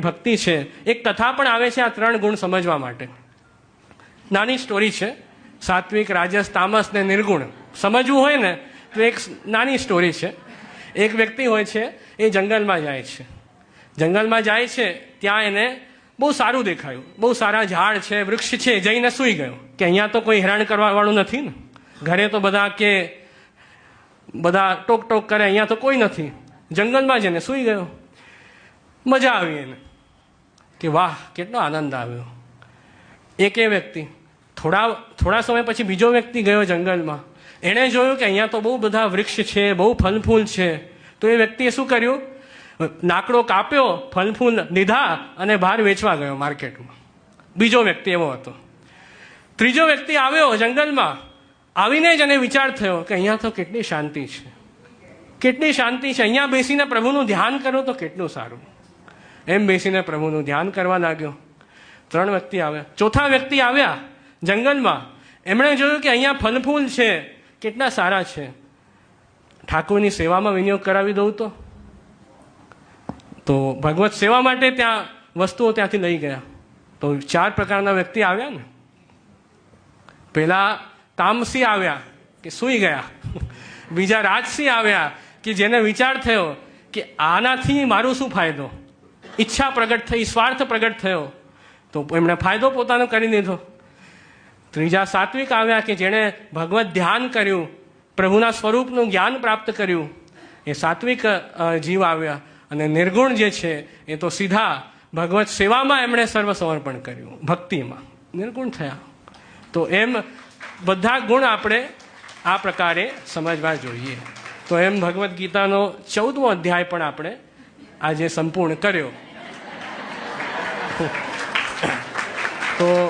ભક્તિ છે, એક કથા પણ આવે છે આ 3 ગુણ સમજવા માટે. નાની સ્ટોરી છે, સાત્વિક, રાજસ, તામસ ને નિર્ગુણ સમજવું હોય ને તો એક નાની સ્ટોરી છે. એક વ્યક્તિ હોય છે, એ જંગલમાં જાય છે. જંગલમાં જાય છે, ત્યાં એને બહુ સારું દેખાયું, બહુ સારા ઝાડ છે, વૃક્ષ છે. જઈને સૂઈ ગયો કે અહીંયા તો કોઈ હેરાન કરવા વાળું નથી ને. ઘરે તો બધા ટોક ટોક કરે, અહીંયા તો કોઈ નથી. જંગલમાં જઈને સૂઈ ગયો. મજા આવી એને કે વાહ કેટલો આનંદ આવ્યો. એક એ વ્યક્તિ. થોડા સમય પછી બીજો વ્યક્તિ ગયો જંગલમાં. એણે જોયું કે અહીંયા તો બહુ બધા વૃક્ષ છે, બહુ ફલફૂલ છે. તો એ વ્યક્તિએ શું કર્યું, લાકડો કાપ્યો, ફલફૂલ લીધા અને બહાર વેચવા ગયો માર્કેટમાં. બીજો વ્યક્તિ એવો હતો. ત્રીજો વ્યક્તિ આવ્યો જંગલમાં. આવીને જ એને વિચાર થયો કે અહીંયા તો કેટલી શાંતિ છે, કેટલી શાંતિ છે, અહીંયા બેસીને પ્રભુનું ધ્યાન કરો તો કેટલું સારું. એમ બેસીને પ્રભુનું ધ્યાન કરવા લાગ્યો. 3 વ્યક્તિ આવ્યા. ચોથા વ્યક્તિ આવ્યા જંગલમાં. એમણે જોયું કે અહીંયા ફલફૂલ છે, કેટલા સારા છે, ઠાકોરની સેવામાં વિનિયોગ કરાવી દઉં તો ભગવત સેવા માટે ત્યાં વસ્તુઓ ત્યાંથી લઈ ગયા. તો 4 પ્રકારના વ્યક્તિ આવ્યા ને. પેલા તામસી આવ્યા કે સૂઈ ગયા. બીજા રાજસી આવ્યા કે જેને વિચાર થયો કે આનાથી મારું શું ફાયદો, ઈચ્છા પ્રગટ થઈ, સ્વાર્થ પ્રગટ થયો તો એમણે ફાયદો પોતાનો કરી લીધો. ત્રીજા સાત્વિક આવ્યા કે જેણે ભગવત ધ્યાન કર્યું, પ્રભુના સ્વરૂપનું જ્ઞાન પ્રાપ્ત કર્યું, એ સાત્વિક જીવ આવ્યા. અને નિર્ગુણ જે છે એ તો સીધા ભગવત સેવામાં એમણે સર્વ સમર્પણ કર્યું, ભક્તિમાં નિર્ગુણ થયા. તો એમ બધા ગુણ આપણે આ પ્રકારે સમજવા જોઈએ. તો એમ ભગવદ્ ગીતાનો 14મો અધ્યાય પણ આપણે આજે સંપૂર્ણ કર્યો. તો